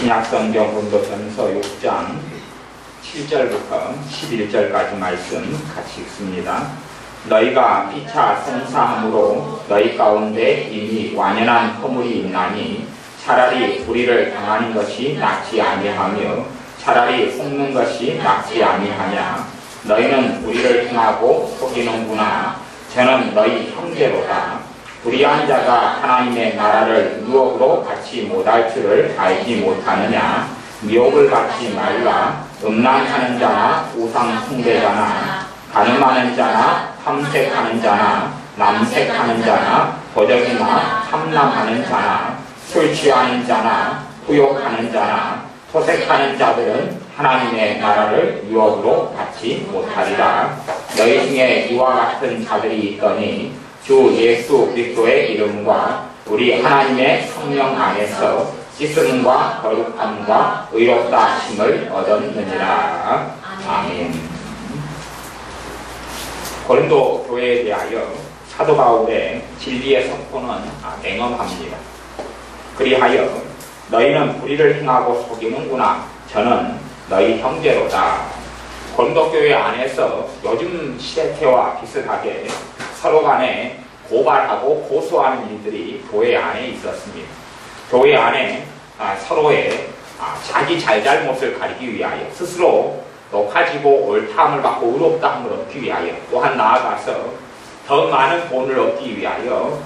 신약성경 고린도전서 6장 7절부터 11절까지 말씀 같이 읽습니다. 너희가 피차 송사함으로 너희 가운데 이미 완연한 허물이 있나니 차라리 불의를 당하는 것이 낫지 아니하며 차라리 속는 것이 낫지 아니하냐. 너희는 불의를 행하고 속이는구나. 저는 너희 형제로다. 불의한 자가 하나님의 나라를 유혹으로 받지 못할 줄을 알지 못하느냐. 미혹을 받지 말라. 음란하는 자나 우상 숭배자나 간음하는 자나 탐색하는 자나 남색하는 자나 도적이나 탐남하는 자나 술 취하는 자나 후욕하는 자나 토색하는 자들은 하나님의 나라를 유혹으로 받지 못하리라. 너희 중에 이와 같은 자들이 있더니 주 예수 그리스도의 이름과 우리 하나님의 성령 안에서 씻음과 거룩함과 의롭다 하심을 얻었느니라. 아멘. 고린도 교회에 대하여 사도 바울의 진리의 선포는 맹엄합니다. 그리하여 너희는 불의를 행하고 속이는구나. 저는 너희 형제로다. 고린도 교회 안에서 요즘 시대태와 비슷하게 서로 간에 고발하고 고소하는 일들이 교회 안에 있었습니다. 교회 안에 서로의 자기 잘잘못을 가리기 위하여 스스로 높아지고 옳다함을 받고 의롭다함을 얻기 위하여 또한 나아가서 더 많은 본을 얻기 위하여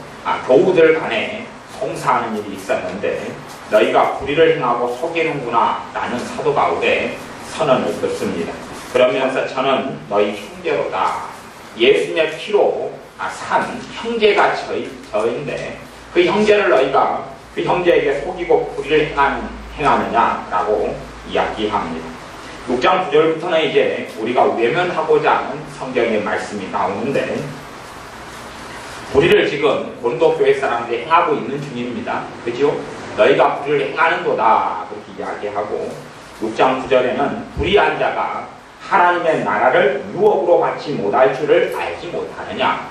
교우들 간에 송사하는 일이 있었는데 너희가 불의를 행하고 속이는구나 라는 사도 바울의 선언을 듣습니다. 그러면서 저는 너희 형제로다. 예수님의 피로 산 형제가 저인데 그 형제를 너희가 그 형제에게 속이고 불의를 행하느냐라고 이야기합니다. 6장 9절부터는 이제 우리가 외면하고자 하는 성경의 말씀이 나오는데 불의를 지금 고린도 교회 사람들이 행하고 있는 중입니다. 그죠? 너희가 불의를 행하는도다 그렇게 이야기하고 6장 9절에는 불의한 자가 하나님의 나라를 유혹으로 받지 못할 줄을 알지 못하느냐.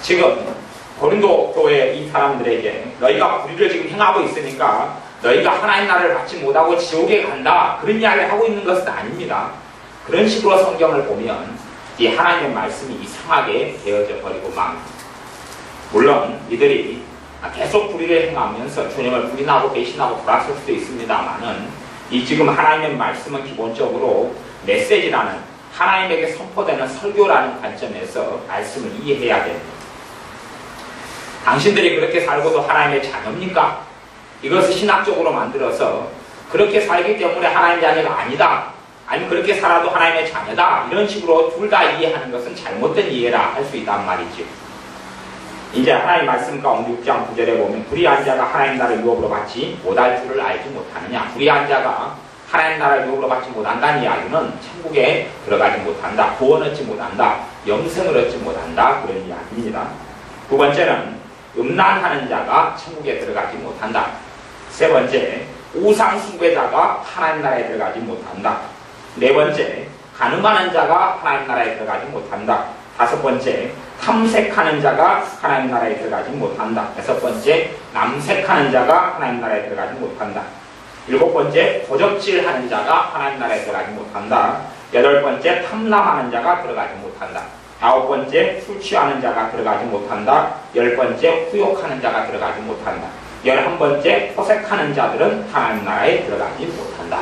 지금 고린도 교회 이 사람들에게 너희가 불의를 지금 행하고 있으니까 너희가 하나님 나라를 받지 못하고 지옥에 간다 그런 이야기를 하고 있는 것은 아닙니다. 그런 식으로 성경을 보면 이 하나님의 말씀이 이상하게 되어져 버리고 막 물론 이들이 계속 불의를 행하면서 주님을 부인하고 배신하고 돌아설 수도 있습니다만은 이 지금 하나님의 말씀은 기본적으로 메시지라는 하나님에게 선포되는 설교라는 관점에서 말씀을 이해해야 됩니다. 당신들이 그렇게 살고도 하나님의 자녀입니까? 이것을 신학적으로 만들어서 그렇게 살기 때문에 하나님의 자녀가 아니다. 아니면 그렇게 살아도 하나님의 자녀다. 이런 식으로 둘 다 이해하는 것은 잘못된 이해라 할 수 있단 말이죠. 이제 하나님 말씀 가운데 6장 9절에 보면 불의한 자가 하나님 나라를 유혹으로 받지 못할 줄을 알지 못하느냐. 불의한 자가 하나님 나라를 유혹으로 받지 못한다는 이야기는 천국에 들어가지 못한다. 구원 얻지 못한다. 영생을 얻지 못한다. 그런 이야기입니다. 두 번째는 음란하는 자가 천국에 들어가지 못한다. 세 번째, 우상 숭배자가 하나님 나라에 들어가지 못한다. 네 번째, 간음하는 자가 하나님 나라에 들어가지 못한다. 다섯 번째, 탐색하는 자가 하나님 나라에 들어가지 못한다. 여섯 번째, 남색하는 자가 하나님 나라에 들어가지 못한다. 일곱 번째, 도적질하는 자가 하나님 나라에 들어가지 못한다. 여덟 번째, 탐남하는 자가 들어가지 못한다. 아홉 번째, 술 취하는 자가 들어가지 못한다. 열 번째, 후욕하는 자가 들어가지 못한다. 11번째, 토색하는 자들은 하나님 나라에 들어가지 못한다.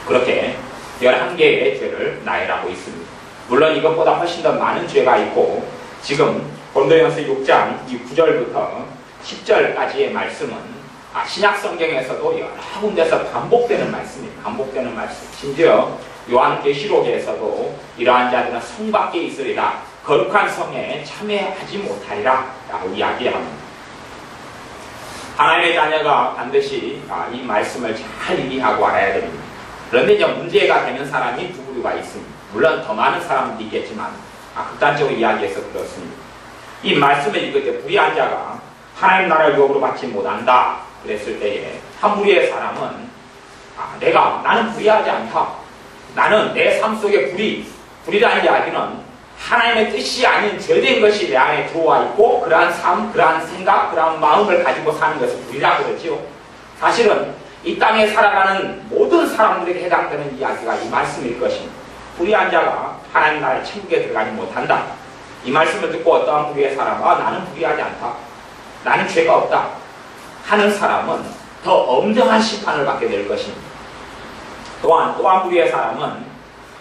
그렇게 11개의 죄를 나열하고 있습니다. 물론 이것보다 훨씬 더 많은 죄가 있고 지금 고린도전서 6장 9절부터 10절까지의 말씀은 신약 성경에서도 여러 군데서 반복되는 말씀입니다. 반복되는 말씀. 심지어 요한계시록에서도 이러한 자들은 성 밖에 있으리라. 거룩한 성에 참여하지 못하리라 라고 이야기합니다. 하나님의 자녀가 반드시 이 말씀을 잘 이해하고 알아야 됩니다. 그런데 이제 문제가 되는 사람이 두 부류가 있습니다. 물론 더 많은 사람도 있겠지만 극단적으로 이야기해서 그렇습니다. 이 말씀을 읽을 때 불의한 자가 하나님 나라를 유혹으로 받지 못한다 그랬을 때에 한 무리의 사람은 나는 불의하지 않다. 나는 내 삶 속에 불의라는 이야기는 하나님의 뜻이 아닌 죄된 것이 내 안에 들어와 있고 그러한 삶, 그러한 생각, 그러한 마음을 가지고 사는 것을 불의라고 그러지요. 사실은 이 땅에 살아가는 모든 사람들에게 해당되는 이야기가 이 말씀일 것입니다. 불의한 자가 하나님 나라의 천국에 들어가지 못한다. 이 말씀을 듣고 어떠한 불의의 사람, 나는 불의하지 않다, 나는 죄가 없다 하는 사람은 더 엄정한 심판을 받게 될 것입니다. 또한 불의의 사람은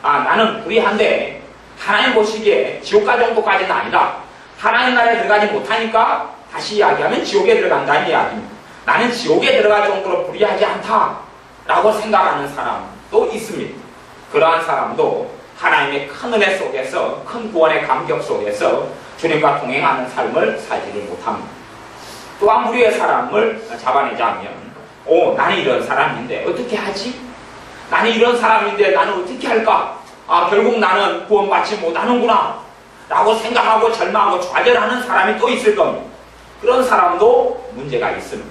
나는 불의한데 하나님 보시기에 지옥 갈 정도까지는 아니다, 하나님 나라에 들어가지 못하니까 다시 이야기하면 지옥에 들어간다는 이야기입니다. 나는 지옥에 들어갈 정도로 불의하지 않다 라고 생각하는 사람도 있습니다. 그러한 사람도 하나님의 큰 은혜 속에서, 큰 구원의 감격 속에서 주님과 동행하는 삶을 살지를 못합니다. 또한 불의의 사람을 잡아내자면 나는 이런 사람인데 어떻게 하지? 나는 이런 사람인데 나는 어떻게 할까? 결국 나는 구원받지 못하는구나 라고 생각하고 절망하고 좌절하는 사람이 또 있을 겁니다. 그런 사람도 문제가 있습니다.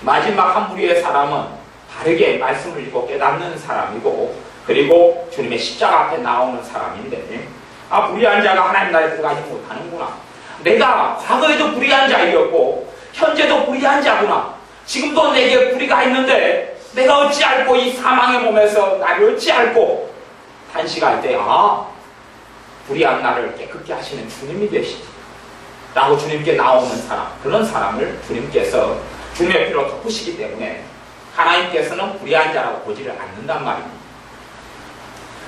마지막 한 무리의 사람은 바르게 말씀을 읽고 깨닫는 사람이고, 그리고 주님의 십자가 앞에 나오는 사람인데, 불의한 자가 하나님 나라에 들어가지 못하는구나, 내가 과거에도 불의한 자이었고 현재도 불의한 자구나, 지금도 내게 불의가 있는데 내가 어찌 알고 이 사망의 몸에서 나를 어찌 알고 탄식할 때 불의한 나를 깨끗게 하시는 주님이 계시지 라고 주님께 나오는 사람, 그런 사람을 주님께서 주님의 피로 덮으시기 때문에 하나님께서는 불의한 자라고 보지를 않는단 말입니다.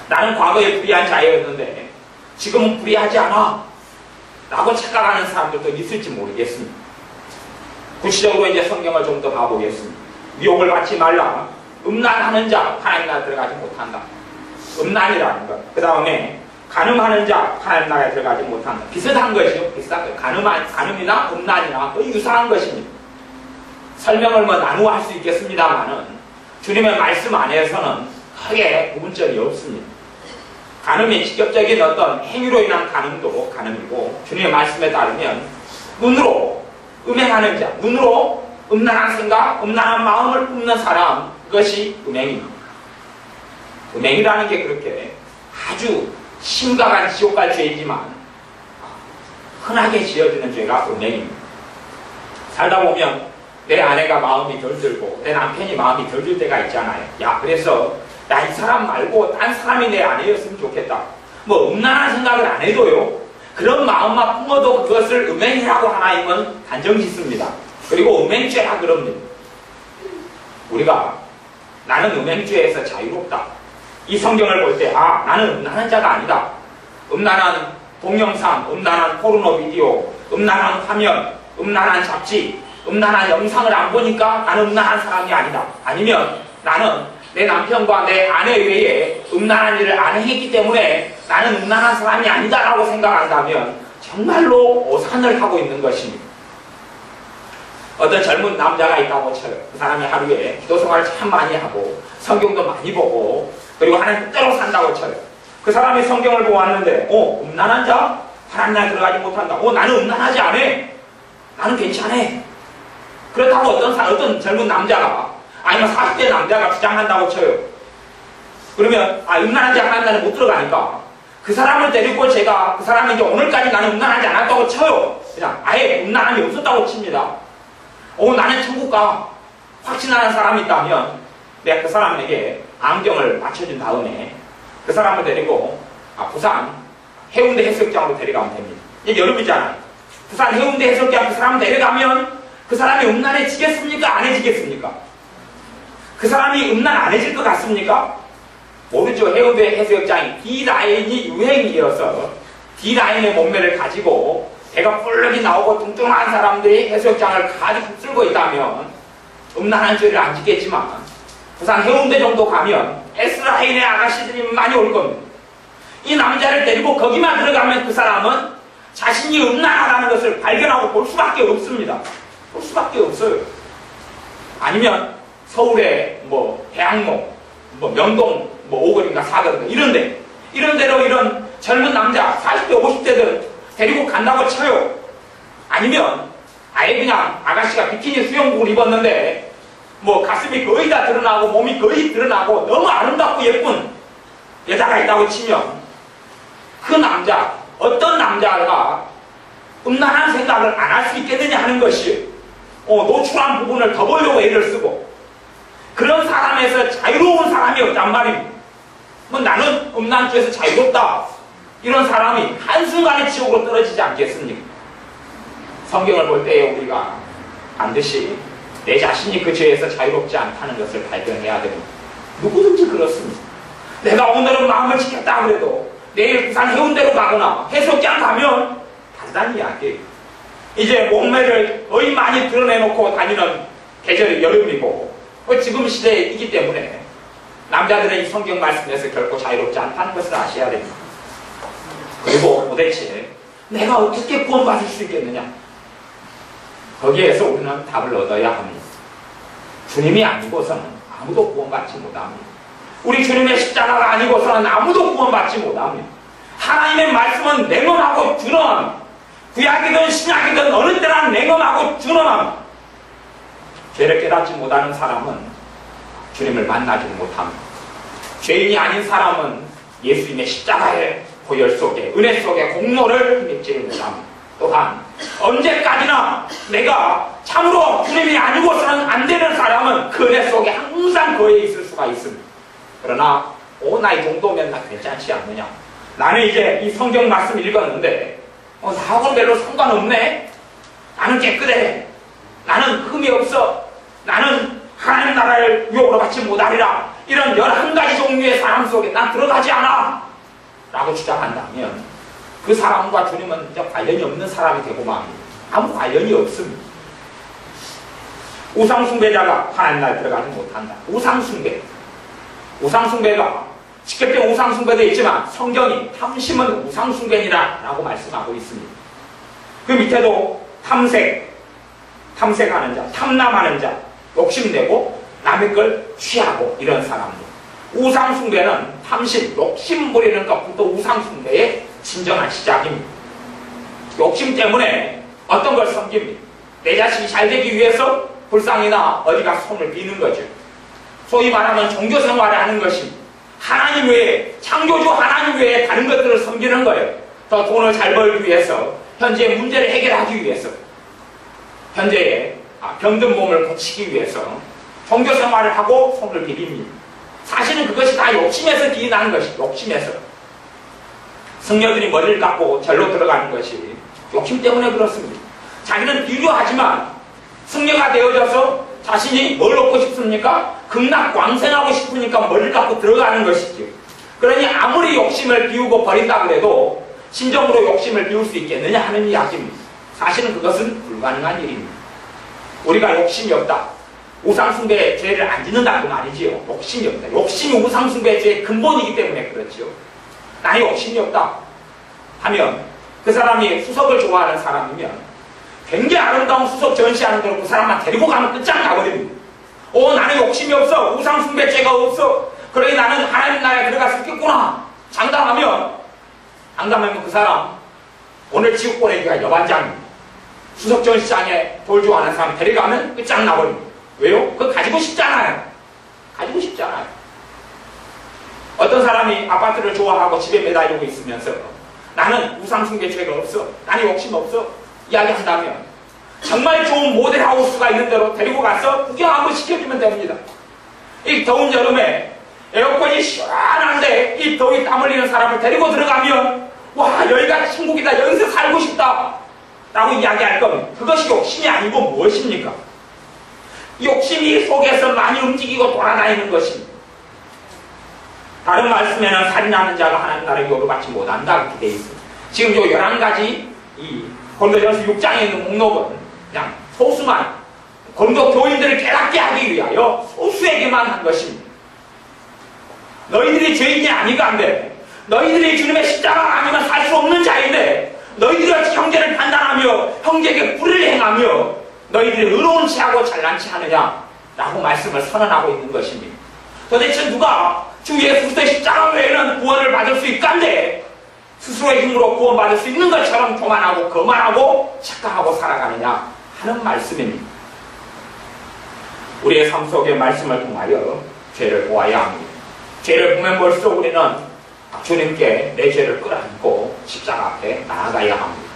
나는 과거에 불의한 자였는데 지금은 불의하지 않아 라고 착각하는 사람들도 있을지 모르겠습니다. 구체적으로 이제 성경을 좀 더 봐보겠습니다. 미혹을 받지 말라. 음란하는 자 하나님 나라에 들어가지 못한다. 음란이라는 것. 그 다음에 간음하는 자 하나님 나라에 들어가지 못한다. 비슷한 것이요. 비슷한 것. 간음이나 음란이나 거의 유사한 것입니다. 설명을 나누어 할 수 있겠습니다만은 주님의 말씀 안에서는 크게 구분점이 없습니다. 간음이 직접적인 어떤 행위로 인한 간음도 간음이고, 주님의 말씀에 따르면 눈으로 음행하는 자, 눈으로 음란한 생각, 음란한 마음을 품는 사람, 그것이 음행입니다. 음행이라는 게 그렇게 아주 심각한 지옥 갈 죄이지만 흔하게 지어지는 죄가 음행입니다. 살다 보면 내 아내가 마음이 덜 들고 내 남편이 마음이 덜 들 때가 있잖아요. 그래서 이 사람 말고 딴 사람이 내 아내였으면 좋겠다, 음란한 생각을 안 해도요, 그런 마음만 품어도 그것을 음행이라고 하나님은 단정 짓습니다. 그리고 음행죄라 그럽니다. 우리가 나는 음행죄에서 자유롭다, 이 성경을 볼 때 나는 음란한 자가 아니다, 음란한 동영상, 음란한 포르노 비디오, 음란한 화면, 음란한 잡지, 음란한 영상을 안 보니까 나는 음란한 사람이 아니다, 아니면 나는 내 남편과 내 아내 외에 음란한 일을 안 했기 때문에 나는 음란한 사람이 아니다 라고 생각한다면 정말로 오산을 하고 있는 것입니다. 어떤 젊은 남자가 있다고 쳐요. 그 사람이 하루에 기도 생활을 참 많이 하고 성경도 많이 보고 그리고 하나님 뜻대로 산다고 쳐요. 그 사람이 성경을 보았는데 음란한 자? 하나님 나라에 들어가지 못한다. 나는 음란하지 않아, 나는 괜찮아. 그렇다고 어떤 젊은 남자가, 아니면 40대 남자가 주장한다고 쳐요. 그러면 음란한 자 하나님 나라에 못 들어가니까 그 사람을 데리고 제가 그 사람이 이제 오늘까지 나는 음란하지 않았다고 쳐요. 그냥 아예 음란함이 없었다고 칩니다. 나는 천국 가 확신하는 사람이 있다면 내가 그 사람에게 안경을 맞춰준 다음에 그 사람을 데리고 부산 해운대 해수욕장으로 데려가면 됩니다. 이제 여름이잖아요. 부산 해운대 해수욕장 그 사람 데려가면 그 사람이 음란해지겠습니까? 안 해지겠습니까? 그 사람이 음란 안 해질 것 같습니까? 모르죠. 해운대 해수욕장이 D라인이 유행이어서 D라인의 몸매를 가지고 배가 뿔럭이 나오고 뚱뚱한 사람들이 해수욕장을 가득 쓸고 있다면 음란한 죄를 안 짓겠지만 부산 해운대 정도 가면 S라인의 아가씨들이 많이 올 겁니다. 이 남자를 데리고 거기만 들어가면 그 사람은 자신이 음란하다는 것을 발견하고 볼 수밖에 없습니다. 볼 수밖에 없어요. 아니면 서울의 대학로, 명동, 오거리인가 사거리인가 이런 데로 이런 젊은 남자 40대 50대들 데리고 간다고 쳐요. 아니면 아예 그냥 아가씨가 비키니 수영복을 입었는데 가슴이 거의 다 드러나고 몸이 거의 드러나고 너무 아름답고 예쁜 여자가 있다고 치면 그 남자, 어떤 남자가 음란한 생각을 안 할 수 있겠느냐 하는 것이 노출한 부분을 더 보려고 애를 쓰고 자유롭단 말입니다. 뭐 나는 음란죄에서 자유롭다. 이런 사람이 한순간에 지옥으로 떨어지지 않겠습니까? 성경을 볼 때에 우리가 반드시 내 자신이 그 죄에서 자유롭지 않다는 것을 발견해야 됩니다. 누구든지 그렇습니다. 내가 오늘은 마음을 지켰다 그래도 내일 부산 해운대로 가거나 해수욕장 가면 다르다는 이야기예요. 이제 몸매를 거의 많이 드러내놓고 다니는 계절이 여름이고 지금 시대이기 때문에 남자들은 이 성경 말씀에서 결코 자유롭지 않다는 것을 아셔야 됩니다. 그리고 도대체 내가 어떻게 구원받을 수 있겠느냐? 거기에서 우리는 답을 얻어야 합니다. 주님이 아니고서는 아무도 구원받지 못합니다. 우리 주님의 십자가가 아니고서는 아무도 구원받지 못합니다. 하나님의 말씀은 냉엄하고 준엄합니다. 구약이든 신약이든 어느 때나 냉엄하고 준엄합니다. 죄를 깨닫지 못하는 사람은 주님을 만나지 못합니다. 죄인이 아닌 사람은 예수님의 십자가의 보혈 속에 은혜 속에 공로를 믿지 못합니다. 또한 언제까지나 내가 참으로 주님이 아니고서는 안 되는 사람은 그 은혜 속에 항상 거해 있을 수가 있습니다. 그러나 나 이 정도면 나 괜찮지 않느냐? 나는 이제 이 성경 말씀 읽었는데 나하고는 별로 상관없네. 나는 깨끗해. 나는 흠이 없어. 나는 하나님 나라를 유혹으로 받지 못하리라. 이런 11가지 종류의 사람 속에 난 들어가지 않아 라고 주장한다면 그 사람과 주님은 이제 관련이 없는 사람이 되고 맙니다. 아무 관련이 없습니다. 우상숭배자가 하나님 나라에 들어가지 못한다. 우상숭배가 직접적인 우상숭배도 있지만 성경이 탐심은 우상숭배니라 라고 말씀하고 있습니다. 그 밑에도 탐색하는 자, 탐남하는 자, 욕심내고 남의 걸 취하고 이런 사람들. 우상숭배는 탐심, 욕심 부리는 것부터 우상숭배의 진정한 시작입니다. 욕심 때문에 어떤 걸 섬깁니다. 내 자신이 잘 되기 위해서 불상이나 어디가 손을 비는 거죠. 소위 말하면 종교생활을 하는 것입니다. 하나님 외에, 창조주 하나님 외에 다른 것들을 섬기는 거예요. 더 돈을 잘 벌기 위해서, 현재의 문제를 해결하기 위해서, 현재의 병든 몸을 고치기 위해서 종교생활을 하고 손을 비빕니다. 사실은 그것이 다 욕심에서 기인하는 것이 욕심에서. 승려들이 머리를 깎고 절로 들어가는 것이 욕심 때문에 그렇습니다. 자기는 비교하지만 승려가 되어져서 자신이 뭘 얻고 싶습니까? 극락광생하고 싶으니까 머리를 깎고 들어가는 것이죠. 그러니 아무리 욕심을 비우고 버린다 그래도 진정으로 욕심을 비울 수 있겠느냐 하는 이야기입니다. 사실은 그것은 불가능한 일입니다. 우리가 욕심이 없다. 우상숭배의 죄를 안 짓는다 그 말이지요. 욕심이 없다. 욕심이 우상숭배의 죄의 근본이기 때문에 그렇지요. 나의 욕심이 없다 하면 그 사람이 수석을 좋아하는 사람이면 굉장히 아름다운 수석 전시하는 대로 그 사람만 데리고 가면 끝장나버립니다. 나는 욕심이 없어. 우상숭배죄가 없어. 그러니 나는 하나님 나라에 들어갈 수 있겠구나. 장담하면 그 사람 오늘 지옥 보내기가 여반장입니다. 수석 전시장에 돌 좋아하는 사람 데려가면 끝장나버립니다. 왜요? 그거 가지고 싶잖아요. 어떤 사람이 아파트를 좋아하고 집에 매달리고 있으면서 나는 우상숭배죄가 없어. 나는 욕심 없어. 이야기한다면 정말 좋은 모델하우스가 있는 대로 데리고 가서 구경 한번 시켜주면 됩니다. 이 더운 여름에 에어컨이 시원한데 이 더위 땀 흘리는 사람을 데리고 들어가면 와 여기가 천국이다. 여기서 살고 싶다 라고 이야기할 겁니다. 그것이 욕심이 아니고 무엇입니까? 욕심이 속에서 많이 움직이고 돌아다니는 것입니다. 다른 말씀에는 살인하는 자가 하나님 나라에 유혹을 받지 못한다 그렇게 되어 있습니다. 지금 요 11가지 이 고린도전서 6장에 있는 목록은 그냥 소수만 고린도 교인들을 깨닫게 하기 위하여 소수에게만 한 것입니다. 너희들이 죄인이 아니간데 너희들이 주님의 십자가 아니면 살 수 없는 자인데 너희들이 어찌 형제를 판단하며 형제에게 불의를 행하며 너희들이 의로운 체하고 잘난 체하느냐 라고 말씀을 선언하고 있는 것입니다. 도대체 누가 주 예수 그리스도의 십자가 외에는 구원을 받을 수 있간데 스스로의 힘으로 구원받을 수 있는 것처럼 교만하고 거만하고 착각하고 살아가느냐 하는 말씀입니다. 우리의 삶 속의 말씀을 통하여 죄를 보아야 합니다. 죄를 보면 볼수록 우리는 주님께 내 죄를 끌어안고 십자가 앞에 나아가야 합니다.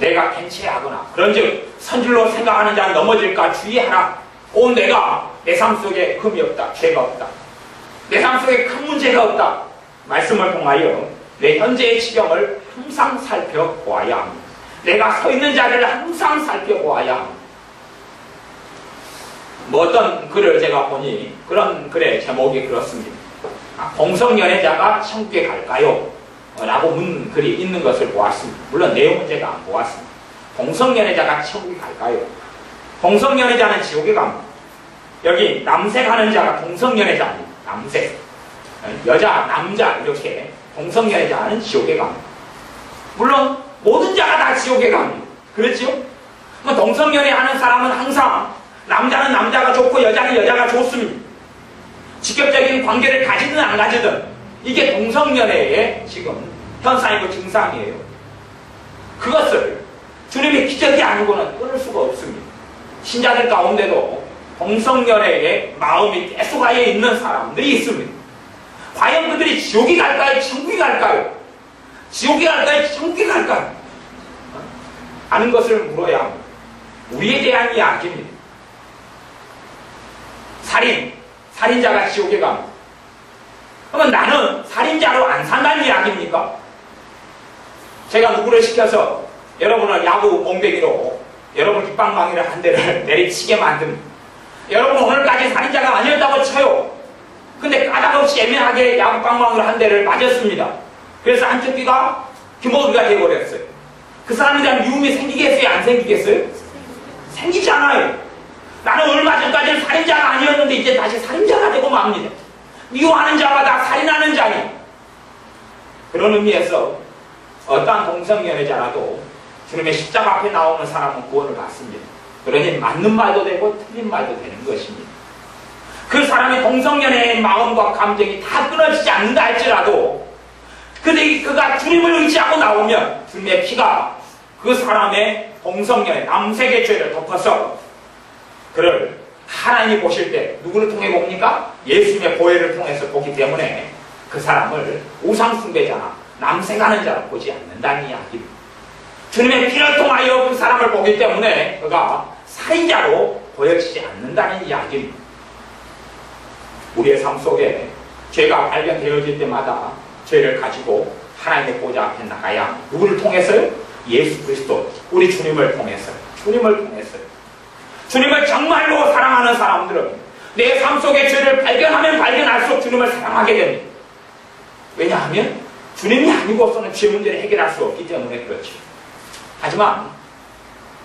내가 벤치하거나 그런즉 선질로 생각하는 자는 넘어질까 주의하라. 내가 내 삶 속에 흠이 없다. 죄가 없다. 내 삶 속에 큰 문제가 없다. 말씀을 통하여 내 현재의 지경을 항상 살펴보아야 합니다. 내가 서 있는 자리를 항상 살펴보아야 합니다. 뭐 어떤 글을 제가 보니 그런 글의 제목이 그렇습니다. 공성연애자가 천국에 갈까요? 라고 묻는 글이 있는 것을 보았습니다. 물론 내용은 제가 안 보았습니다. 공성연애자가 천국에 갈까요? 공성연애자는 지옥에 갑니다. 여기 남색하는 자가 공성연애자입니다. 남색. 여자, 남자 이렇게 공성연애자는 지옥에 갑니다. 물론 모든 자가 다 지옥에 갑니다. 그렇죠? 동성연애하는 사람은 항상 남자는 남자가 좋고 여자는 여자가 좋습니다. 직접적인 관계를 가지든 안 가지든 이게 동성연애의 지금 현상이고 증상이에요. 그것을 주님의 기적이 아니고는 끊을 수가 없습니다. 신자들 가운데도 동성연애의 마음이 계속하여 있는 사람들이 있습니다. 과연 그들이 지옥에 갈까요? 천국에 갈까요? 지옥에 갈까요? 천국에 갈까요? 하는 것을 물어야 합니다. 우리에 대한 이야기입니다. 살인자가 지옥에 갑니다. 그러면 나는 살인자로 안 산다는 이야기입니까? 제가 누구를 시켜서 여러분을 야구 몽둥이로 여러분 깃방망이를 한 대를 내리치게 만듭니다. 여러분 오늘까지 살인자가 아니었다고 쳐요. 근데 까닭없이 애매하게 야구 빵망이로 한 대를 맞았습니다. 그래서 한쪽 귀가 귀머귀가 되어버렸어요. 그 사람에 대한 미움이 생기겠어요? 안 생기겠어요? 생기잖아요. 나는 얼마 전까지는 살인자가 아니었는데 이제 다시 살인자가 되고 맙니다. 미워하는 자가 다 살인하는 자니. 그런 의미에서 어떠한 동성연애자라도 주님의 십자가 앞에 나오는 사람은 구원을 받습니다. 그러니 맞는 말도 되고 틀린 말도 되는 것입니다. 그 사람의 동성연애의 마음과 감정이 다 끊어지지 않는다 할지라도 근데 그가 주님을 의지하고 나오면 주님의 피가 그 사람의 동성연애, 남색의 죄를 덮어서 그를 하나님이 보실 때 누구를 통해 봅니까? 예수님의 보혈을 통해서 보기 때문에 그 사람을 우상숭배자나 남색하는 자로 보지 않는다는 이야기입니다. 주님의 피를 통하여 그 사람을 보기 때문에 그가 살인자로 보여지지 않는다는 이야기입니다. 우리의 삶 속에 죄가 발견되어질 때마다 죄를 가지고 하나님의 보좌 앞에 나가야 합니다. 누구를 통해서요? 예수 그리스도, 우리 주님을 통해서요. 주님을 통해서요. 주님을 정말로 사랑하는 사람들은 내 삶 속에 죄를 발견하면 발견할수록 주님을 사랑하게 됩니다. 왜냐하면 주님이 아니고서는 죄 문제를 해결할 수 없기 때문에 그렇죠. 하지만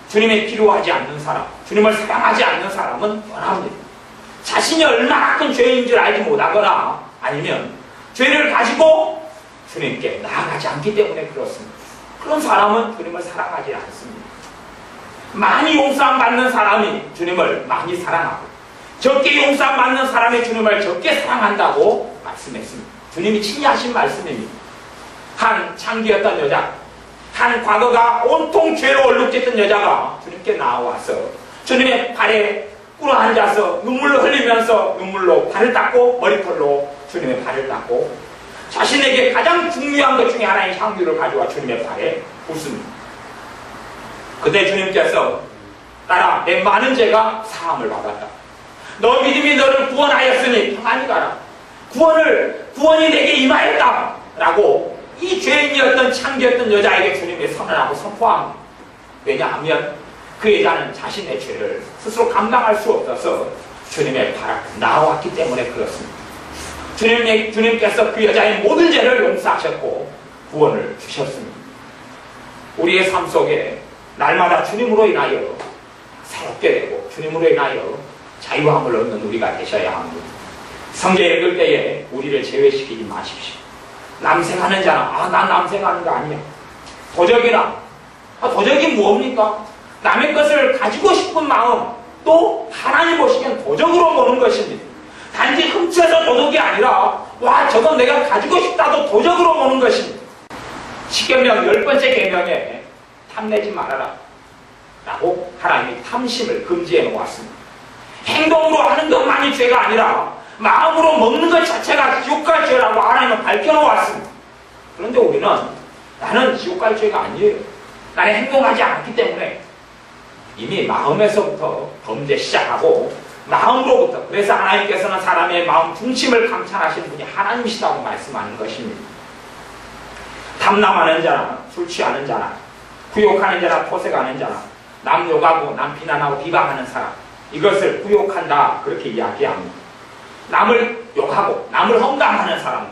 주님이 필요하지 않는 사람, 주님을 사랑하지 않는 사람은 원합니다. 자신이 얼마나 큰 죄인 줄 알지 못하거나 아니면 죄를 가지고 주님께 나아가지 않기 때문에 그렇습니다. 그런 사람은 주님을 사랑하지 않습니다. 많이 용서함 받는 사람이 주님을 많이 사랑하고 적게 용서함 받는 사람이 주님을 적게 사랑한다고 말씀했습니다. 주님이 친히 하신 말씀입니다. 한 창기였던 여자, 한 과거가 온통 죄로 얼룩졌던 여자가 주님께 나와서 주님의 발에 꿇어앉아서 눈물로 흘리면서 눈물로 발을 닦고 머리털로 주님의 발을 닦고 자신에게 가장 중요한 것 중에 하나의 향유를 가져와 주님의 발에 붓습니다. 그때 주님께서 따라 내 많은 죄가 사함을 받았다. 너 믿음이 너를 구원하였으니 평안히 가라. 구원이 내게 임하였다. 라고 이 죄인이었던 창기였던 여자에게 주님이 선언하고 선포합니다. 왜냐하면 그 여자는 자신의 죄를 스스로 감당할 수 없어서 주님의 발 앞에 나왔기 때문에 그렇습니다. 주님께서 그 여자의 모든 죄를 용서하셨고 구원을 주셨습니다. 우리의 삶 속에 날마다 주님으로 인하여 새롭게 되고 주님으로 인하여 자유함을 얻는 우리가 되셔야 합니다. 성경 읽을 때에 우리를 제외시키지 마십시오. 남색하는 자는 난 남색하는 거 아니야. 도적이나 도적이 뭡니까? 남의 것을 가지고 싶은 마음 또 하나님 보시기엔 도적으로 보는 것입니다. 단지 훔쳐서 도둑이 아니라 저건 내가 가지고 싶다도 도적으로 보는 것입니다. 십계명 10번째 계명에 탐내지 말아라 라고 하나님이 탐심을 금지해 놓았습니다. 행동으로 하는 것만이 죄가 아니라 마음으로 먹는 것 자체가 지옥 갈 죄라고 하나님은 밝혀놓았습니다. 그런데 우리는 나는 지옥 갈 죄가 아니에요. 나는 행동하지 않기 때문에 이미 마음에서부터 범죄 시작하고 마음으로부터. 그래서 하나님께서는 사람의 마음 중심을 감찰하시는 분이 하나님이시다고 말씀하는 것입니다. 탐남하는 자나 술 취하는 자나 구욕하는 자나 포색하는 자나 남 욕하고 남 비난하고 비방하는 사람, 이것을 구욕한다 그렇게 이야기합니다. 남을 욕하고 남을 험담하는 사람,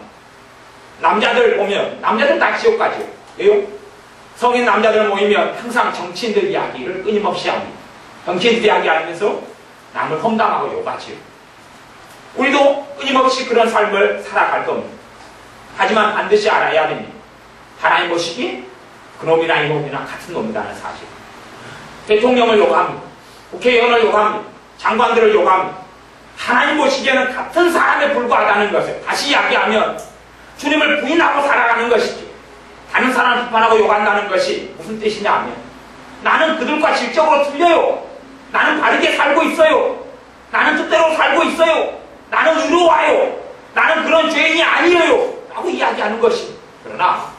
남자들 보면 남자들 다 지옥 가죠. 왜요? 성인 남자들 모이면 항상 정치인들 이야기를 끊임없이 합니다. 정치인들 이야기하면서 남을 험담하고 욕하지요. 우리도 끊임없이 그런 삶을 살아갈 겁니다. 하지만 반드시 알아야 됩니다. 하나님 보시기에 그놈이나 이놈이나 같은 놈이라는 사실. 대통령을 욕합니다. 국회의원을 욕합니다. 장관들을 욕합니다. 하나님 보시기에는 같은 사람에 불과하다는 것을 다시 이야기하면 주님을 부인하고 살아가는 것이죠. 다른 사람을 비판하고 욕한다는 것이 무슨 뜻이냐 하면 나는 그들과 질적으로 틀려요. 나는 바르게 살고 있어요. 나는 뜻대로 살고 있어요. 나는 의로와요. 나는 그런 죄인이 아니에요 라고 이야기하는 것입니다. 그러나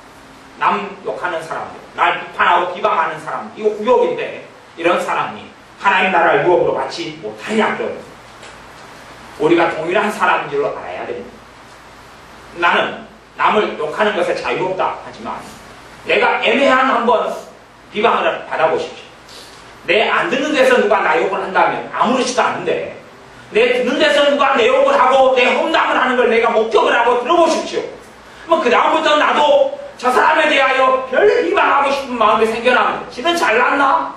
남 욕하는 사람들, 날 비판하고 비방하는 사람, 이거 구욕인데 이런 사람이 하나님 나라를 유업으로 받지 못하냐 그럽니다. 우리가 동일한 사람인 줄로 알아야 됩니다. 나는 남을 욕하는 것에 자유롭다 하지만 내가 애매한 한번 비방을 받아보십시오. 내 안 듣는 데서 누가 나 욕을 한다면 아무렇지도 않은데 내 듣는 데서 누가 내 욕을 하고 내 험담을 하는 걸 내가 목격을 하고 들어보십시오. 그 다음부터 나도 저 사람에 대하여 별 비방하고 싶은 마음이 생겨나면 지는 잘났나?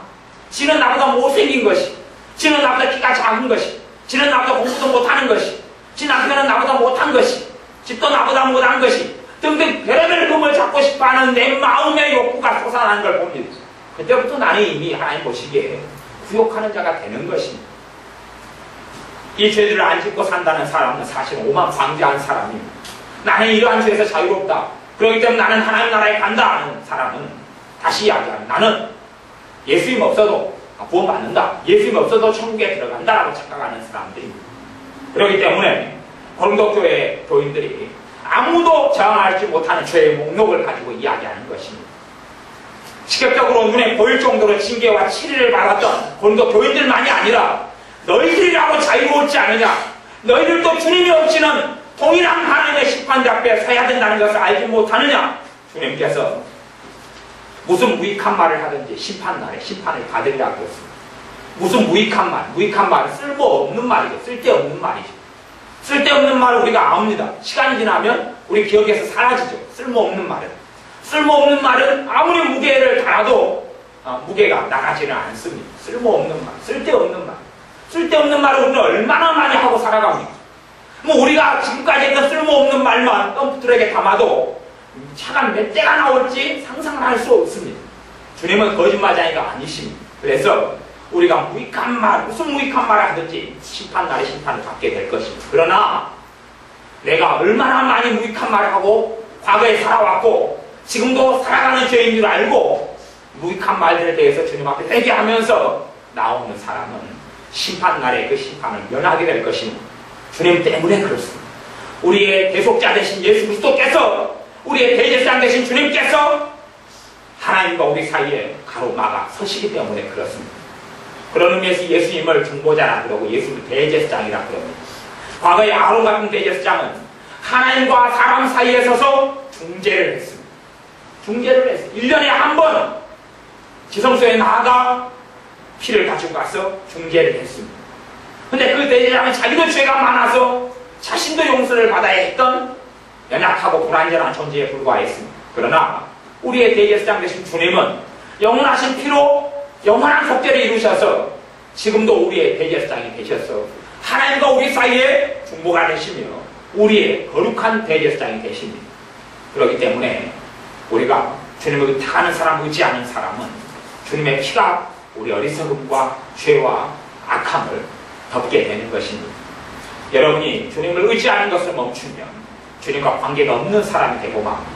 지는 나보다 못생긴 것이, 지는 나보다 키가 작은 것이, 지는 나보다 공부도 못하는 것이, 지 남편은 나보다 못한 것이, 집도 나보다 못한 것이 등등 별의별 금을 잡고 싶어하는 내 마음의 욕구가 솟아나는 걸 봅니다. 그때부터 나는 이미 하나님 보시기에 구욕하는 자가 되는 것입니다. 이 죄들을 안 짓고 산다는 사람은 사실 오만 방지한 사람입니다. 나는 이러한 죄에서 자유롭다. 그렇기 때문에 나는 하나님 나라에 간다 하는 사람은 다시 이야기하면 나는 예수님 없어도 구원받는다. 예수님 없어도 천국에 들어간다라고 착각하는 사람들입니다. 그렇기 때문에 고린도 교회 교인들이 아무도 저항하지 못하는 죄의 목록을 가지고 이야기하는 것입니다. 직접적으로 눈에 보일 정도로 징계와 치리를 받았던 고린도 교인들만이 아니라 너희들이라고 자유롭지 않으냐? 너희들도 주님이 없이는 동일한 하나님의 심판대 앞에 서야 된다는 것을 알지 못하느냐? 주님께서 무슨 무익한 말을 하든지 심판날에 심판을 받으리라고 했습니다. 무슨 무익한 말? 무익한 말은 쓸모없는 말이죠. 쓸데없는 말이죠. 쓸데없는 말을 우리가 압니다. 시간이 지나면 우리 기억에서 사라지죠. 쓸모없는 말은. 쓸모없는 말은 아무리 무게를 달아도 무게가 나가지는 않습니다. 쓸모없는 말, 쓸데없는 말. 쓸데없는 말을 우리는 얼마나 많이 하고 살아갑니까? 우리가 지금까지 했던 쓸모없는 말만 덤프트럭에 담아도 차가 몇 대가 나올지 상상을 할 수 없습니다. 주님은 거짓말쟁이가 아니십니다. 그래서 우리가 무익한 말, 무슨 무익한 말을 하든지 심판날에 심판을 받게 될 것입니다. 그러나 내가 얼마나 많이 무익한 말을 하고 과거에 살아왔고 지금도 살아가는 죄인 줄 알고 무익한 말들에 대해서 주님 앞에 회개하면서 나오는 사람은 심판날에 그 심판을 면하게 될 것입니다. 주님 때문에 그렇습니다. 우리의 대속자 되신 예수 그리스도께서, 우리의 대제사장 되신 주님께서 하나님과 우리 사이에 가로막아 서시기 때문에 그렇습니다. 그런 의미에서 예수님을 중보자라 그러고 예수를 대제사장이라 그럽니다. 과거의 아론 같은 대제사장은 하나님과 사람 사이에 서서 중재를 했습니다. 중재를 했어요. 1년에 한 번 지성소에 나아가 피를 가지고 가서 중재를 했습니다. 근데 그 대제사장은 자기도 죄가 많아서 자신도 용서를 받아야 했던 연약하고 불완전한 존재에 불과했습니다. 그러나 우리의 대제사장 되신 주님은 영원하신 피로 영원한 속죄를 이루셔서 지금도 우리의 대제사장이 되셔서 하나님과 우리 사이에 중보가 되시며 우리의 거룩한 대제사장이 되십니다. 그렇기 때문에 우리가 주님을 의탁하는 사람, 의지하는 사람은 주님의 피가 우리 어리석음과 죄와 악함을 덮게 되는 것입니다. 여러분이 주님을 의지하는 것을 멈추면 주님과 관계가 없는 사람이 되고 맙니다.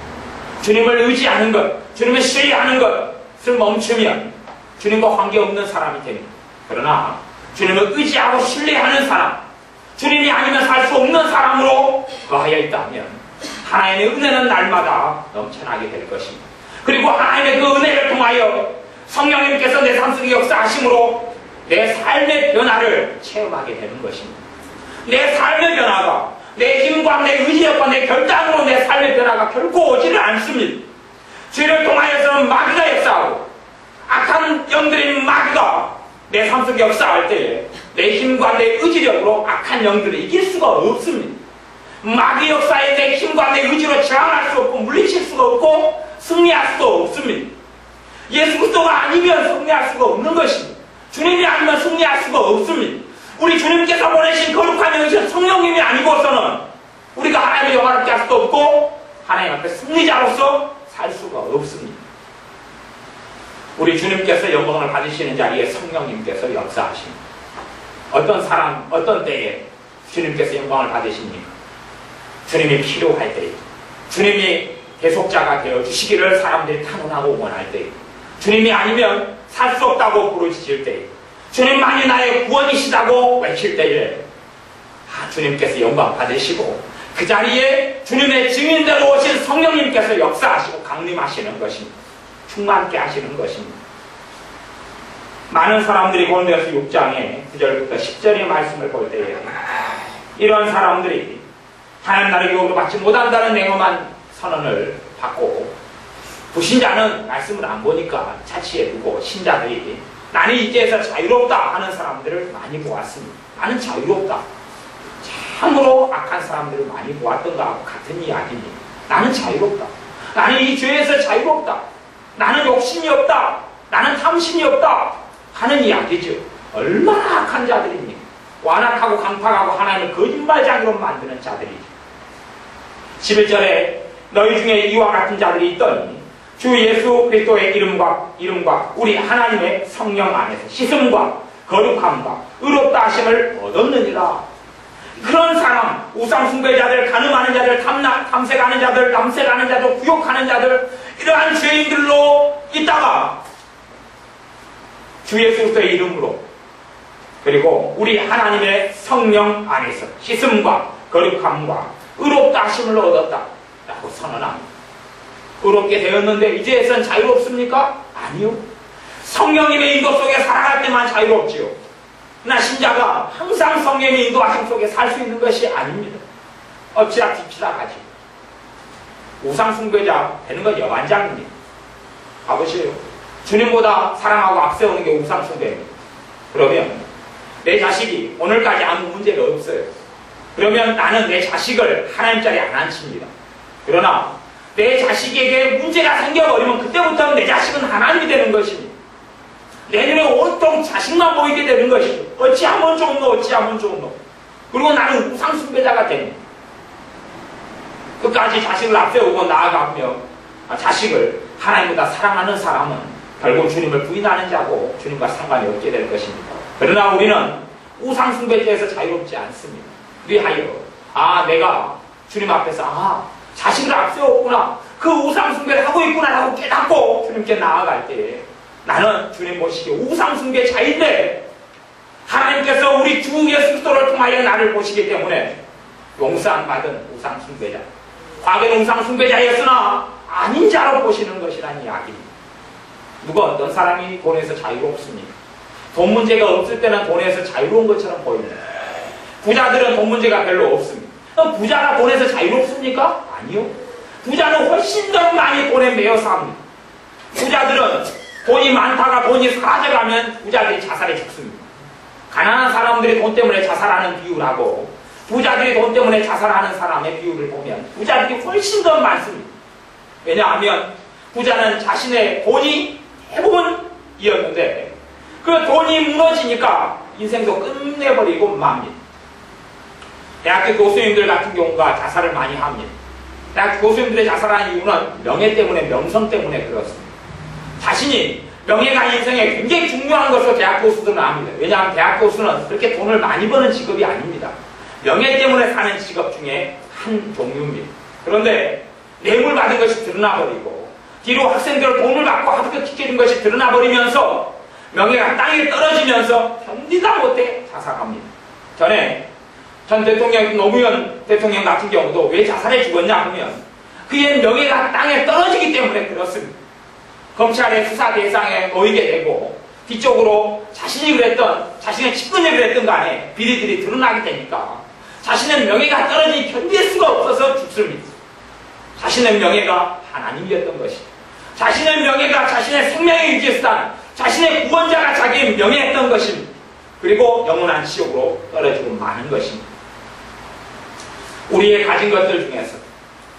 주님을 의지하는 것, 주님을 신뢰하는 것을 멈추면 주님과 관계없는 사람이 됩니다. 그러나 주님을 의지하고 신뢰하는 사람, 주님이 아니면 살 수 없는 사람으로 거하여 있다면 하나님의 은혜는 날마다 넘쳐나게 될 것입니다. 그리고 하나님의 그 은혜를 통하여 성령님께서 내 삶 속에 역사하심으로 내 삶의 변화를 체험하게 되는 것입니다. 내 삶의 변화가 내 힘과 내 의지력과 내 결단으로 내 삶의 변화가 결코 오지를 않습니다. 죄를 통하여서는 마귀가 역사하고 악한 영들인 마귀가 내 삶 속에 역사할 때에 내 힘과 내 의지력으로 악한 영들을 이길 수가 없습니다. 마귀 역사에 내 힘과 내 의지로 저항할 수 없고 물리칠 수가 없고 승리할 수도 없습니다. 예수 그리스도가 아니면 승리할 수가 없는 것입니다. 주님이 아니면 승리할 수가 없습니다. 우리 주님께서 보내신 거룩한 영이신 성령님이 아니고서는 우리가 하나님의 영화롭게 할 수도 없고 하나님 앞에 승리자로서 살 수가 없습니다. 우리 주님께서 영광을 받으시는 자리에 성령님께서 역사하십니다. 어떤 사람, 어떤 때에 주님께서 영광을 받으십니까? 주님이 필요할 때에, 주님이 대속자가 되어 주시기를 사람들이 탄원하고 원할 때에, 주님이 아니면 살 수 없다고 부르짖을 때에, 주님만이 나의 구원이시다고 외칠 때에 주님께서 영광 받으시고 그 자리에 주님의 증인되러 오신 성령님께서 역사하시고 강림하시는 것입니다. 충만케 하시는 것입니다. 많은 사람들이 고린도전서 6장의 9절부터 10절의 말씀을 볼 때에 이런 사람들이 하나님 나라의 유업을 받지 못한다는 냉엄한 선언을 받고 불신자는 말씀을 안 보니까 차치해 두고 신자들이 나는 이제에서 자유롭다 하는 사람들을 많이 보았습니다. 나는 자유롭다. 참으로 악한 사람들을 많이 보았던 것하고 같은 이야기입니다. 나는 자유롭다. 나는 이 죄에서 자유롭다. 나는 욕심이 없다. 나는 탐심이 없다. 하는 이야기죠. 얼마나 악한 자들입니까? 완악하고 강팍하고 하나님을 거짓말장이로 만드는 자들이죠. 11절에 너희 중에 이와 같은 자들이 있더니 주 예수 그리스도의 이름과 우리 하나님의 성령 안에서 씻음과 거룩함과 의롭다 하심을 얻었느니라. 그런 사람, 우상숭배자들, 간음하는 자들, 탐색하는 자들, 남색하는 자들, 구욕하는 자들, 이러한 죄인들로 있다가 주 예수 그리스도의 이름으로 그리고 우리 하나님의 성령 안에서 씻음과 거룩함과 의롭다 하심을 얻었다 라고 선언합니다. 의롭게 되었는데 이제선 자유롭습니까? 아니요. 성령님의 인도 속에 살아갈 때만 자유롭지요. 그러나 신자가 항상 성령의 인도하심 속에 살 수 있는 것이 아닙니다. 엎치락 뒤치락 하지. 우상숭배자 되는 건 여관장입니다. 가보세요. 주님보다 사랑하고 앞세우는 게 우상숭배입니다. 그러면 내 자식이 오늘까지 아무 문제가 없어요. 그러면 나는 내 자식을 하나님 자리에 안 앉힙니다. 그러나 내 자식에게 문제가 생겨버리면 그때부터는 내 자식은 하나님이 되는 것입니다. 내 눈에 온통 자식만 보이게 되는 것이죠. 어찌하면 좋은 너, 어찌하면 좋은 너. 그리고 나는 우상숭배자가 됩니다. 끝까지 자식을 앞세우고 나아가며 자식을 하나님보다 사랑하는 사람은 결국 주님을 부인하는 자고 주님과 상관이 없게 될 것입니다. 그러나 우리는 우상숭배자에서 자유롭지 않습니다. 위하여 내가 주님 앞에서 자식을 앞세웠구나, 그 우상숭배를 하고 있구나라고 깨닫고 주님께 나아갈 때에 나는 주님 보시기에 우상숭배자인데 하나님께서 우리 주 예수 그리스도를 통하여 나를 보시기 때문에 용서받은 우상숭배자, 과거에는 우상숭배자였으나 아닌 자로 보시는 것이라는 이야기입니다. 누가 어떤 사람이 돈에서 자유롭습니까? 돈 문제가 없을 때는 돈에서 자유로운 것처럼 보입니다. 부자들은 돈 문제가 별로 없습니다. 그럼 부자가 돈에서 자유롭습니까? 아니요. 부자는 훨씬 더 많이 돈에 매여서 합니다. 부자들은 돈이 많다가 돈이 사라져가면 부자들이 자살해 죽습니다. 가난한 사람들이 돈 때문에 자살하는 비율하고 부자들이 돈 때문에 자살하는 사람의 비율을 보면 부자들이 훨씬 더 많습니다. 왜냐하면 부자는 자신의 돈이 대부분이었는데 그 돈이 무너지니까 인생도 끝내버리고 맙니다. 대학교 교수님들 같은 경우가 자살을 많이 합니다. 대학교 교수님들의 자살하는 이유는 명예 때문에, 명성 때문에 그렇습니다. 자신이 명예가 인생에 굉장히 중요한 것을 대학 교수들은 압니다. 왜냐하면 대학 교수는 그렇게 돈을 많이 버는 직업이 아닙니다. 명예 때문에 사는 직업 중에 한 종류입니다. 그런데 뇌물 받은 것이 드러나버리고 뒤로 학생들 돈을 받고 합격시켜준 것이 드러나버리면서 명예가 땅에 떨어지면서 견디다 못해 자살합니다. 전에 전 대통령, 노무현 대통령 같은 경우도 왜 자살해 죽었냐 하면 그의 명예가 땅에 떨어지기 때문에 그렇습니다. 검찰의 수사 대상에 놓이게 되고 뒤쪽으로 자신이 그랬던, 자신의 측근이 그랬던 간에 비리들이 드러나게 되니까 자신의 명예가 떨어지니 견딜 수가 없어서 죽습니다. 자신의 명예가 하나님이었던 것이, 자신의 명예가 자신의 생명의 유지수단, 자신의 구원자가 자기의 명예였던 것입니다. 그리고 영원한 지옥으로 떨어지고 마는 것입니다. 우리의 가진 것들 중에서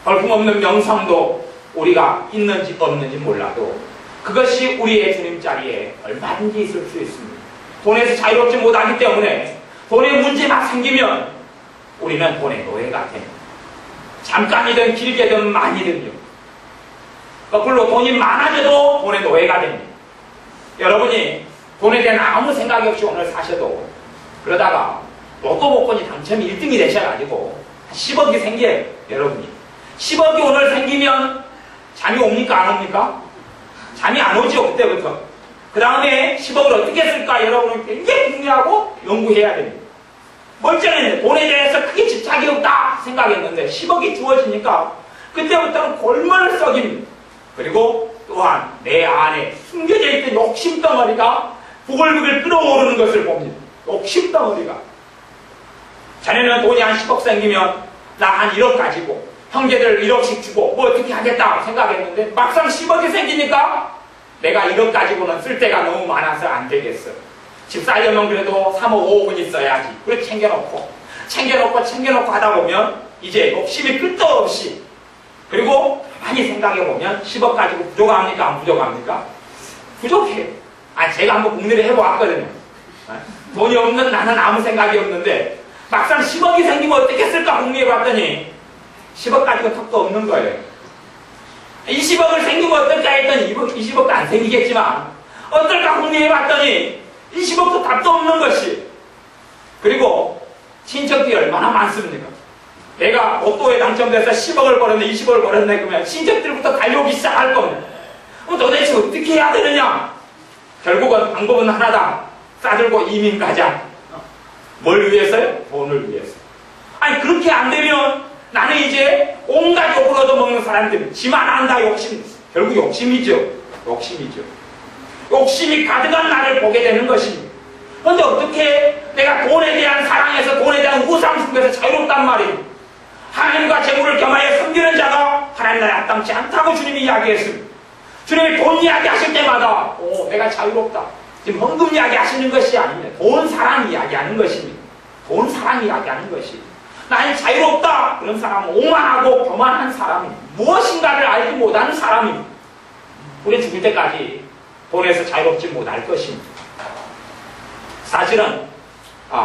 볼품없는 명성도 우리가 있는지 없는지 몰라도 그것이 우리의 주님 자리에 얼마든지 있을 수 있습니다. 돈에서 자유롭지 못하기 때문에 돈의 문제만 생기면 우리는 돈의 노예가 됩니다. 잠깐이든 길게든 많이든요. 거꾸로 돈이 많아져도 돈의 노예가 됩니다. 여러분이 돈에 대한 아무 생각이 없이 오늘 사셔도 그러다가 로또 복권이 당첨이 1등이 되셔가지고 10억이 생겨요. 여러분이 10억이 오늘 생기면 잠이 옵니까 안 옵니까? 잠이 안 오죠. 그때부터. 그 다음에 10억을 어떻게 쓸까 여러분은 굉장히 궁리하고 연구해야 됩니다. 멀쩡했는데 돈에 대해서 크게 집착이 없다 생각했는데 10억이 주어지니까 그때부터는 골머를 썩입니다. 그리고 또한 내 안에 숨겨져 있던 욕심덩어리가 부글부글 끓어오르는 것을 봅니다. 욕심덩어리가. 자네는 돈이 한 10억 생기면 나 한 1억 가지고 형제들 1억씩 주고 뭐 어떻게 하겠다 생각했는데 막상 10억이 생기니까 내가 1억 가지고는 쓸 데가 너무 많아서 안 되겠어. 집 살려면 그래도 3억 5억은 있어야지. 그래 챙겨놓고 하다 보면 이제 욕심이 끝도 없이, 그리고 많이 생각해보면 10억 가지고 부족합니까? 안 부족합니까? 부족해요. 제가 한번 궁리를 해보았거든요. 돈이 없는 나는 아무 생각이 없는데 막상 10억이 생기면 어떻게 쓸까 궁리해봤더니 10억 가지고 턱도 없는 거예요. 20억을 생기면 어떨까 했더니 20억도 안 생기겠지만 어떨까 궁리해봤더니 20억도 답도 없는 것이. 그리고 친척들이 얼마나 많습니까? 내가 로또에 당첨돼서 10억을 벌었네 20억을 벌었네 그러면 친척들부터 달려오기 시작할 겁니다. 그럼 도대체 어떻게 해야 되느냐? 결국은 방법은 하나다. 싸들고 이민 가자. 뭘 위해서요? 돈을 위해서. 그렇게 안 되면 나는 이제 온갖 욕을 얻어먹는 사람들, 지만 안다 욕심. 결국 욕심이죠. 욕심이 가득한 나를 보게 되는 것입니다. 그런데 어떻게 내가 돈에 대한 사랑에서 돈에 대한 우상 속에서 자유롭단 말이에요. 하나님과 재물을 겸하여 섬기는 자가 하나님 나라에 합당치 않다고 주님이 이야기했습니다. 주님이 돈 이야기 하실 때마다 내가 자유롭다. 지금 헌금 이야기 하시는 것이 아닙니다. 돈 사랑 이야기하는 것입니다. 돈 사랑 이야기하는 것이. 나는 자유롭다. 그런 사람은 오만하고 교만한 사람입니다. 무엇인가를 알지 못하는 사람입니다. 우리 죽을 때까지 돈에서 자유롭지 못할 것입니다. 사실은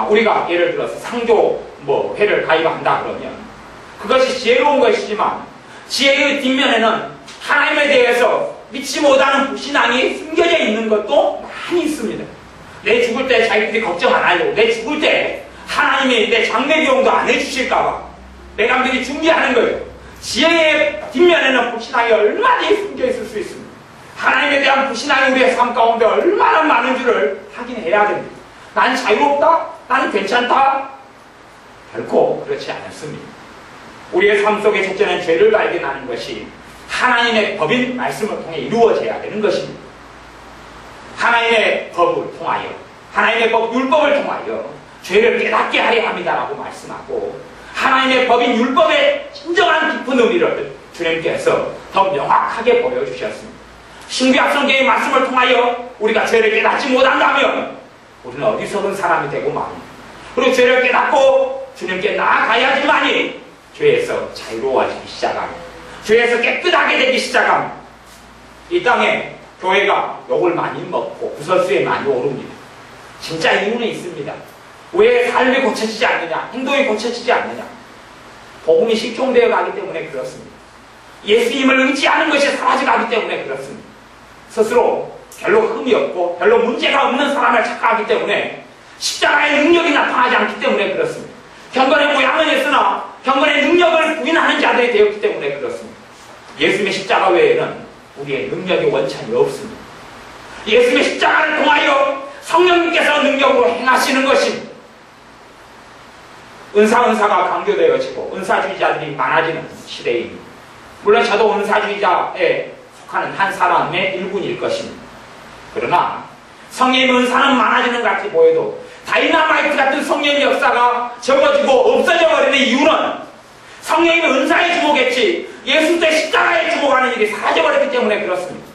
우리가 예를 들어서 상조 회를 가입한다 그러면 그것이 지혜로운 것이지만 지혜의 뒷면에는 하나님에 대해서 믿지 못하는 불신앙이 숨겨져 있는 것도 많이 있습니다. 내 죽을 때 자기들이 걱정 안 하려고, 내 죽을 때 하나님이 내 장례 비용도 안 해주실까봐 내가 미리 준비하는 거예요. 지혜의 뒷면에는 불신앙이 얼마나 숨겨 있을 수 있습니다. 하나님에 대한 불신앙이 우리의 삶 가운데 얼마나 많은 줄을 확인해야 됩니다. 나는 자유롭다? 나는 괜찮다? 결코 그렇지 않습니다. 우리의 삶 속에 첫째는 죄를 발견하는 것이 하나님의 법인 말씀을 통해 이루어져야 되는 것입니다. 하나님의 법을 통하여, 하나님의 법 율법을 통하여 죄를 깨닫게 하려 합니다라고 말씀하고, 하나님의 법인 율법의 진정한 깊은 의미를 주님께서 더 명확하게 보여주셨습니다. 신구약 성경의 말씀을 통하여 우리가 죄를 깨닫지 못한다면 우리는 어리석은 사람이 되고 맙니다. 그리고 죄를 깨닫고 주님께 나아가야지만이 죄에서 자유로워지기 시작합니다. 죄에서 깨끗하게 되기 시작합니다. 이 땅에 교회가 욕을 많이 먹고 구설수에 많이 오릅니다. 진짜 이유는 있습니다. 왜 삶이 고쳐지지 않느냐? 행동이 고쳐지지 않느냐? 복음이 실종되어 가기 때문에 그렇습니다. 예수님을 의지하는 것이 사라져가기 때문에 그렇습니다. 스스로 별로 흠이 없고 별로 문제가 없는 사람을 착각하기 때문에 십자가의 능력이 나타나지 않기 때문에 그렇습니다. 경건의 모양은 있으나 경건의 능력을 부인하는 자들이 되었기 때문에 그렇습니다. 예수님의 십자가 외에는 우리의 능력의 원천이 없습니다. 예수님의 십자가를 통하여 성령님께서 능력으로 행하시는 것입니다. 은사가 강조되어지고 은사주의자들이 많아지는 시대입니다. 물론 저도 은사주의자에 속하는 한 사람의 일군일 것입니다. 그러나 성령의 은사는 많아지는 것 같이 보여도 다이나마이트 같은 성령의 역사가 적어지고 없어져 버리는 이유는 성령의 은사에 주목했지 예수님의 십자가에 주목하는 일이 사라져버렸기 때문에 그렇습니다.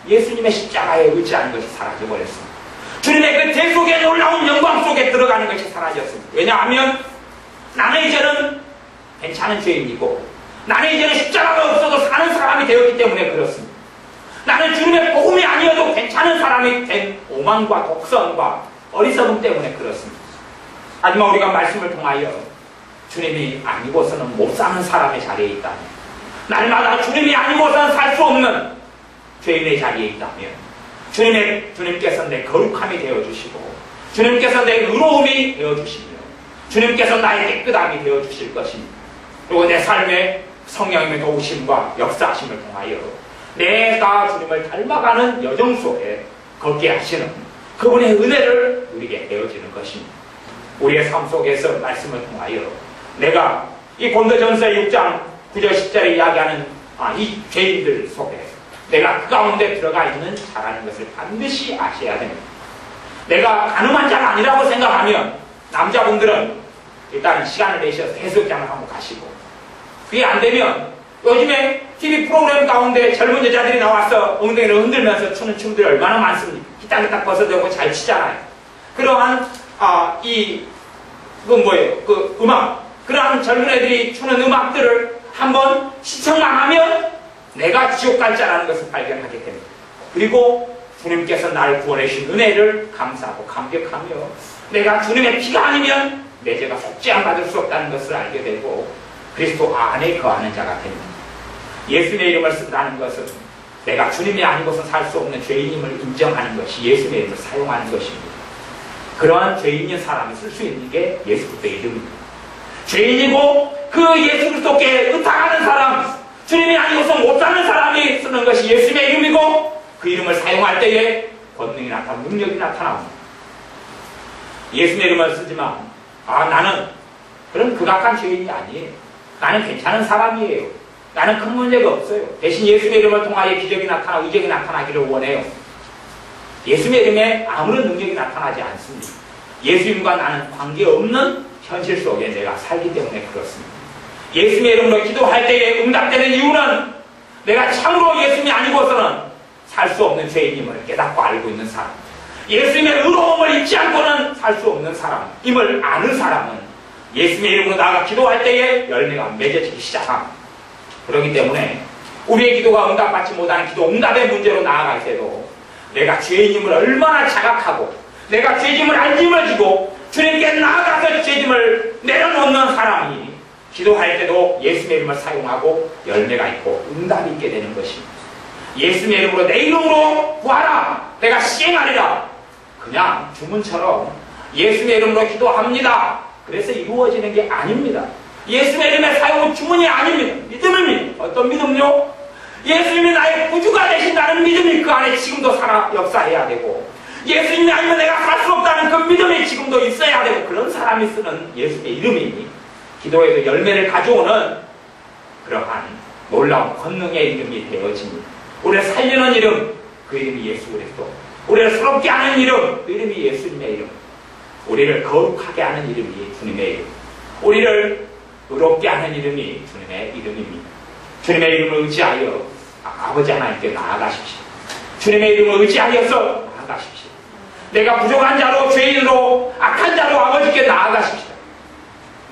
예수님의 십자가에 의지하는 것이 사라져버렸습니다. 주님의 그 대속의 놀라운 영광 속에 들어가는 것이 사라졌습니다. 왜냐하면 나는 이제는 괜찮은 죄인이고 나는 이제는 십자가가 없어도 사는 사람이 되었기 때문에 그렇습니다. 나는 주님의 복음이 아니어도 괜찮은 사람이 된 오만과 독선과 어리석음 때문에 그렇습니다. 하지만 우리가 말씀을 통하여 주님이 아니고서는 못 사는 사람의 자리에 있다면, 날마다 주님이 아니고서는 살 수 없는 죄인의 자리에 있다면 주님께서 내 거룩함이 되어주시고 주님께서 내 의로움이 되어주시며 주님께서 나의 깨끗함이 되어주실 것입니다. 그리고 내 삶에 성령님의 도우심과 역사하심을 통하여 내가 주님을 닮아가는 여정 속에 걷게 하시는 그분의 은혜를 누리게 되어지는 것입니다. 우리의 삶 속에서 말씀을 통하여 내가 이 고린도전서 6장 9절 10절에 이야기하는 이 죄인들 속에 내가 그 가운데 들어가 있는 자라는 것을 반드시 아셔야 됩니다. 내가 가늠한 자가 아니라고 생각하면 남자분들은 일단 시간을 내셔서 해수욕장을 한번 가시고, 그게 안 되면 요즘에 TV 프로그램 가운데 젊은 여자들이 나와서 엉덩이를 흔들면서 추는 춤들이 얼마나 많습니까? 기딱기딱 벗어대고 잘 치잖아요. 그러한 그 음악, 그러한 젊은 애들이 추는 음악들을 한번 시청만 하면 내가 지옥 갈 자라는 것을 발견하게 됩니다. 그리고 주님께서 나를 구원해 주신 은혜를 감사하고 감격하며 내가 주님의 피가 아니면 내 죄가 속죄함 받을 수 없다는 것을 알게 되고 그리스도 안에 거하는 자가 됩니다. 예수님의 이름을 쓴다는 것은 내가 주님이 아니고서 살 수 없는 죄인임을 인정하는 것이 예수님의 이름을 사용하는 것입니다. 그러한 죄인인 사람이 쓸 수 있는 게 예수 그리스도의 이름입니다. 죄인이고 그 예수 그리스도께 의탁하는 사람, 주님이 아니고서 못 사는 사람이 쓰는 것이 예수님의 이름이고 그 이름을 사용할 때에 권능이 나타나고 능력이 나타납니다. 예수님의 이름을 쓰지만 나는 그런 극악한 죄인이 아니에요. 나는 괜찮은 사람이에요. 나는 큰 문제가 없어요. 대신 예수님의 이름을 통하여 기적이 나타나고 이적이 나타나기를 원해요. 예수님의 이름에 아무런 능력이 나타나지 않습니다. 예수님과 나는 관계없는 현실 속에 내가 살기 때문에 그렇습니다. 예수님의 이름으로 기도할 때에 응답되는 이유는 내가 참으로 예수님이 아니고서는 살 수 없는 죄인임을 깨닫고 알고 있는 사람, 예수님의 의로움을 잊지 않고는 살 수 없는 사람임을 아는 사람은 예수님의 이름으로 나아가 기도할 때에 열매가 맺어지기 시작합니다. 그렇기 때문에 우리의 기도가 응답받지 못하는 기도 응답의 문제로 나아갈 때도 내가 죄인임을 얼마나 자각하고 내가 죄짐을 안짐을 지고 주님께 나아가서 죄짐을 내려놓는 사람이 기도할 때도 예수님의 이름을 사용하고 열매가 있고 응답이 있게 되는 것입니다. 예수님의 이름으로 내 이름으로 구하라, 내가 시행하리라, 그냥 주문처럼 예수님의 이름으로 기도합니다. 그래서 이루어지는 게 아닙니다. 예수님의 이름의 사용은 주문이 아닙니다. 믿음입니다. 어떤 믿음요? 예수님이 나의 구주가 되신다는 믿음이 그 안에 지금도 살아 역사해야 되고, 예수님이 아니면 내가 살 수 없다는 그 믿음이 지금도 있어야 되고, 그런 사람이 쓰는 예수님의 이름이 기도에도 열매를 가져오는 그러한 놀라운 권능의 이름이 되어집니다. 우리를 살리는 이름, 그 이름이 예수 그리스도. 우리를 새롭게 하는 이름, 그 이름이 예수님의 이름. 우리를 거룩하게 하는 이름이 주님의 이름. 우리를 의롭게 하는 이름이 주님의 이름입니다. 주님의 이름을 의지하여 아버지 하나님께 나아가십시오. 주님의 이름을 의지하여서 나아가십시오. 내가 부족한 자로, 죄인으로, 악한 자로 아버지께 나아가십시오.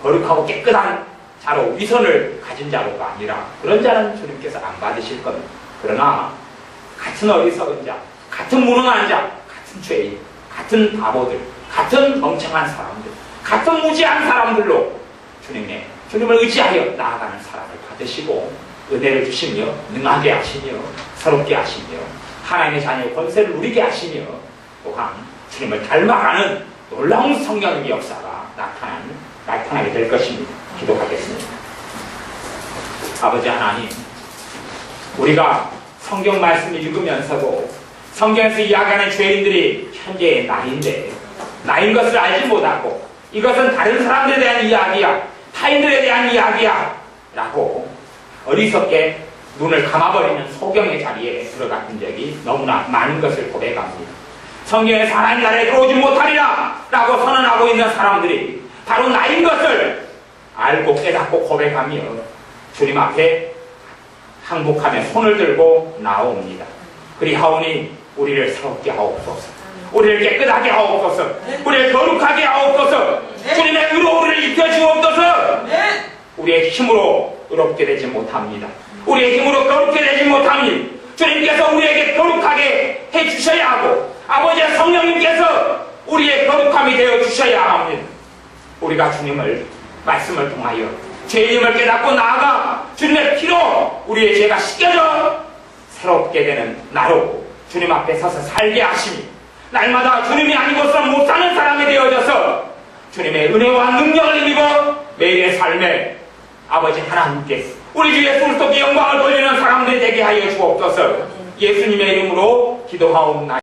거룩하고 깨끗한 자로, 위선을 가진 자로가 아니라 그런 자는 주님께서 안 받으실 겁니다. 그러나 같은 어리석은 자, 같은 무능한 자, 같은 죄인, 같은 바보들, 같은 멍청한 사람들, 같은 무지한 사람들로 주님을 의지하여 나아가는 사람을 받으시고 은혜를 주시며 능하게 하시며 새롭게 하시며 하나님의 자녀의 권세를 누리게 하시며 또한 주님을 닮아가는 놀라운 성령의 역사가 나타나게 될 것입니다. 기도하겠습니다. 아버지 하나님, 우리가 성경 말씀을 읽으면서도 성경에서 이야기하는 죄인들이 현재의 나인 것을 알지 못하고 이것은 다른 사람들에 대한 이야기야, 타인들에 대한 이야기야 라고 어리석게 눈을 감아버리는 소경의 자리에 들어갔던 적이 너무나 많은 것을 고백합니다. 성경에서 하나님 나라에 들어오지 못하리라 라고 선언하고 있는 사람들이 바로 나인 것을 알고 깨닫고 고백하며 주님 앞에 항복하며 손을 들고 나옵니다. 그리하오니 우리를 새롭게 하옵소서, 우리를 깨끗하게 하옵소서, 우리를 거룩하게 하옵소서, 주님의 의로우를 입혀주옵소서. 우리의 힘으로 의롭게 되지 못합니다. 우리의 힘으로 거룩게 되지 못합니다. 주님께서 우리에게 거룩하게 해주셔야 하고 아버지의 성령님께서 우리의 거룩함이 되어 주셔야 합니다. 우리가 주님을 말씀을 통하여 죄인임을 깨닫고 나아가 주님의 피로 우리의 죄가 씻겨져 새롭게 되는 나로 주님 앞에 서서 살게 하시니 날마다 주님이 아니고서는 못 사는 사람이 되어져서 주님의 은혜와 능력을 힘입어 매일의 삶에 아버지 하나님께 우리 주 예수 그리스도께 영광을 돌리는 사람들이 되게 하여 주옵소서. 예수님의 이름으로 기도하옵나이다.